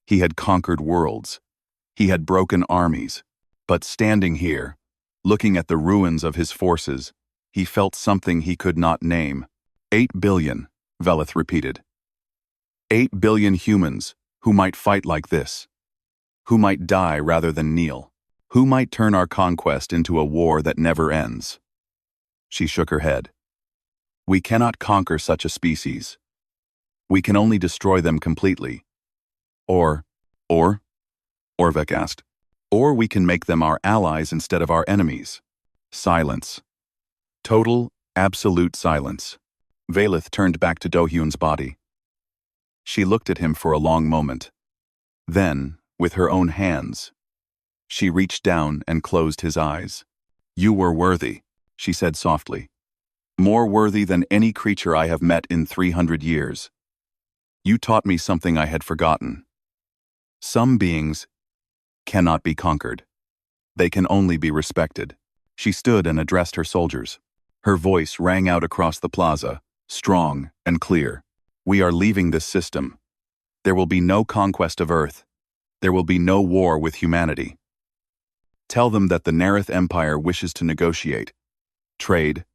He had conquered worlds. He had broken armies. But standing here, looking at the ruins of his forces, he felt something he could not name. 8 billion, Velith repeated. 8 billion humans who might fight like this. Who might die rather than kneel. Who might turn our conquest into a war that never ends. She shook her head. "We cannot conquer such a species. We can only destroy them completely. Or, Orvek asked. Or we can make them our allies instead of our enemies." Silence. Total, absolute silence. Velith turned back to Do-hyun's body. She looked at him for a long moment. Then, with her own hands, she reached down and closed his eyes. "You were worthy," she said softly. "More worthy than any creature I have met in 300 years. You taught me something I had forgotten. Some beings cannot be conquered. They can only be respected." She stood and addressed her soldiers. Her voice rang out across the plaza, strong and clear. "We are leaving this system. There will be no conquest of Earth. There will be no war with humanity. Tell them that the Nareth Empire wishes to negotiate. Trade,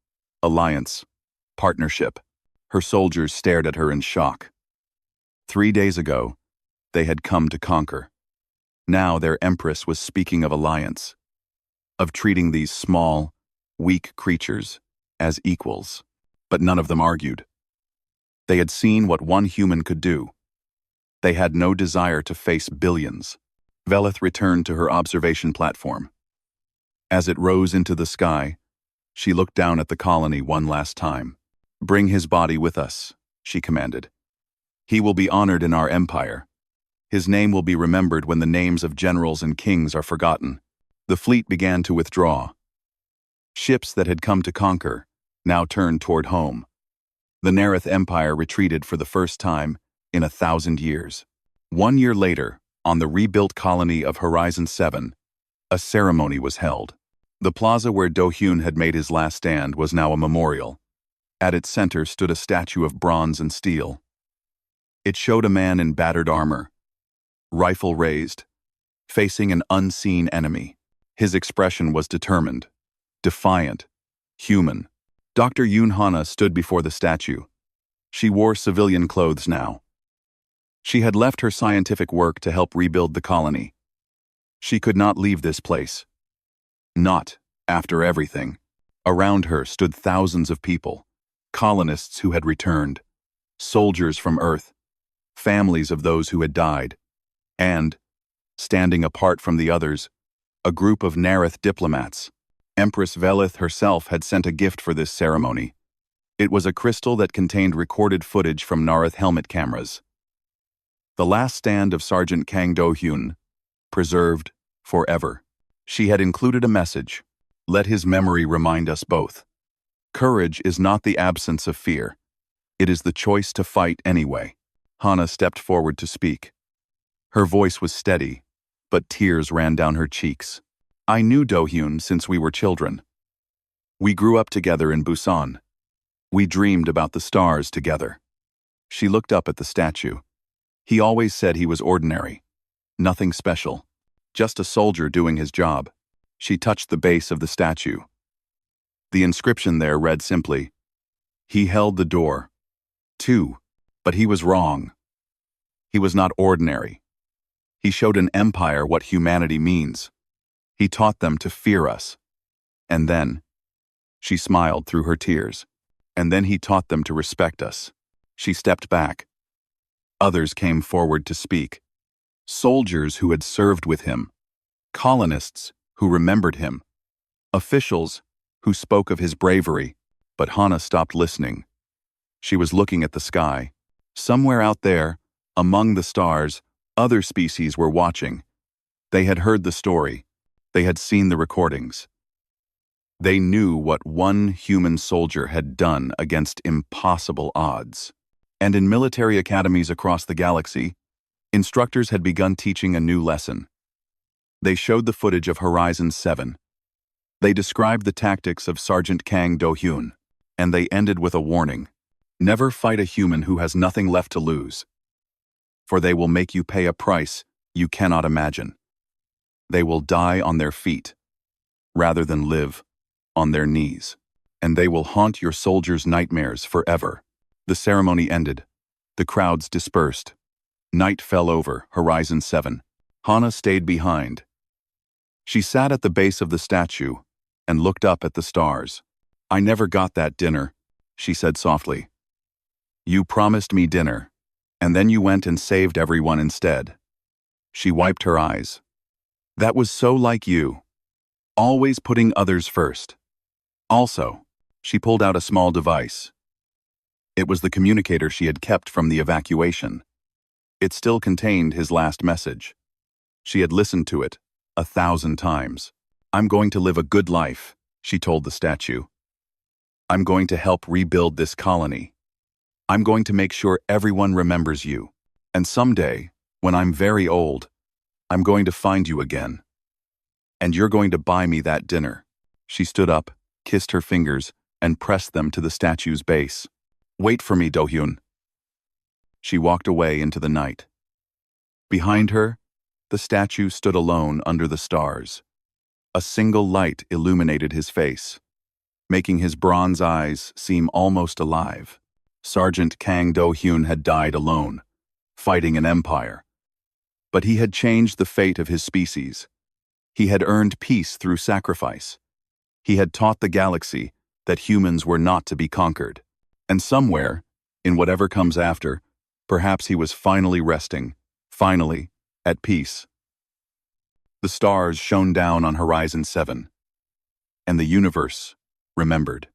alliance, partnership. Her soldiers stared at her in shock. 3 days ago, they had come to conquer. Now their empress was speaking of alliance, of treating these small, weak creatures as equals. But none of them argued. They had seen what one human could do. They had no desire to face billions. Velith returned to her observation platform. As it rose into the sky, she looked down at the colony one last time. "Bring his body with us," she commanded. "He will be honored in our empire. His name will be remembered when the names of generals and kings are forgotten." The fleet began to withdraw. Ships that had come to conquer now turned toward home. The Nareth Empire retreated for the first time in 1,000 years. 1 year later, on the rebuilt colony of Horizon 7, a ceremony was held. The plaza where Do-hyun had made his last stand was now a memorial. At its center stood a statue of bronze and steel. It showed a man in battered armor, rifle raised, facing an unseen enemy. His expression was determined, defiant, human. Dr. Yoon Hana stood before the statue. She wore civilian clothes now. She had left her scientific work to help rebuild the colony. She could not leave this place. Not after everything. Around her stood thousands of people, colonists who had returned, soldiers from Earth, families of those who had died, and, standing apart from the others, a group of Nareth diplomats. Empress Velith herself had sent a gift for this ceremony. It was a crystal that contained recorded footage from Nareth helmet cameras. The last stand of Sergeant Kang Do-hyun, preserved forever. She had included a message. Let his memory remind us both. Courage is not the absence of fear. It is the choice to fight anyway. Hana stepped forward to speak. Her voice was steady, but tears ran down her cheeks. "I knew Do-hyun since we were children. We grew up together in Busan. We dreamed about the stars together." She looked up at the statue. "He always said he was ordinary. Nothing special. Just a soldier doing his job." She touched the base of the statue. The inscription there read simply, "He held the door, too, but he was wrong. He was not ordinary. He showed an empire what humanity means. He taught them to fear us. And then," she smiled through her tears, "and then he taught them to respect us." She stepped back. Others came forward to speak. Soldiers who had served with him, colonists who remembered him, officials who spoke of his bravery, but Hana stopped listening. She was looking at the sky. Somewhere out there, among the stars, other species were watching. They had heard the story. They had seen the recordings. They knew what one human soldier had done against impossible odds. And in military academies across the galaxy, instructors had begun teaching a new lesson. They showed the footage of Horizon 7. They described the tactics of Sergeant Kang Do-hyun, and they ended with a warning. Never fight a human who has nothing left to lose, for they will make you pay a price you cannot imagine. They will die on their feet, rather than live on their knees, and they will haunt your soldiers' nightmares forever. The ceremony ended. The crowds dispersed. Night fell over Horizon 7. Hana stayed behind. She sat at the base of the statue and looked up at the stars. "I never got that dinner," she said softly. "You promised me dinner, and then you went and saved everyone instead." She wiped her eyes. "That was so like you. Always putting others first." Also, she pulled out a small device. It was the communicator she had kept from the evacuation. It still contained his last message. She had listened to it 1,000 times. "I'm going to live a good life," she told the statue. "I'm going to help rebuild this colony. I'm going to make sure everyone remembers you. And someday, when I'm very old, I'm going to find you again. And you're going to buy me that dinner." She stood up, kissed her fingers, and pressed them to the statue's base. "Wait for me, Do-hyun." She walked away into the night. Behind her, the statue stood alone under the stars. A single light illuminated his face, making his bronze eyes seem almost alive. Sergeant Kang Do-hyun had died alone, fighting an empire. But he had changed the fate of his species. He had earned peace through sacrifice. He had taught the galaxy that humans were not to be conquered. And somewhere, in whatever comes after, perhaps he was finally resting, finally, at peace. The stars shone down on Horizon 7, and the universe remembered.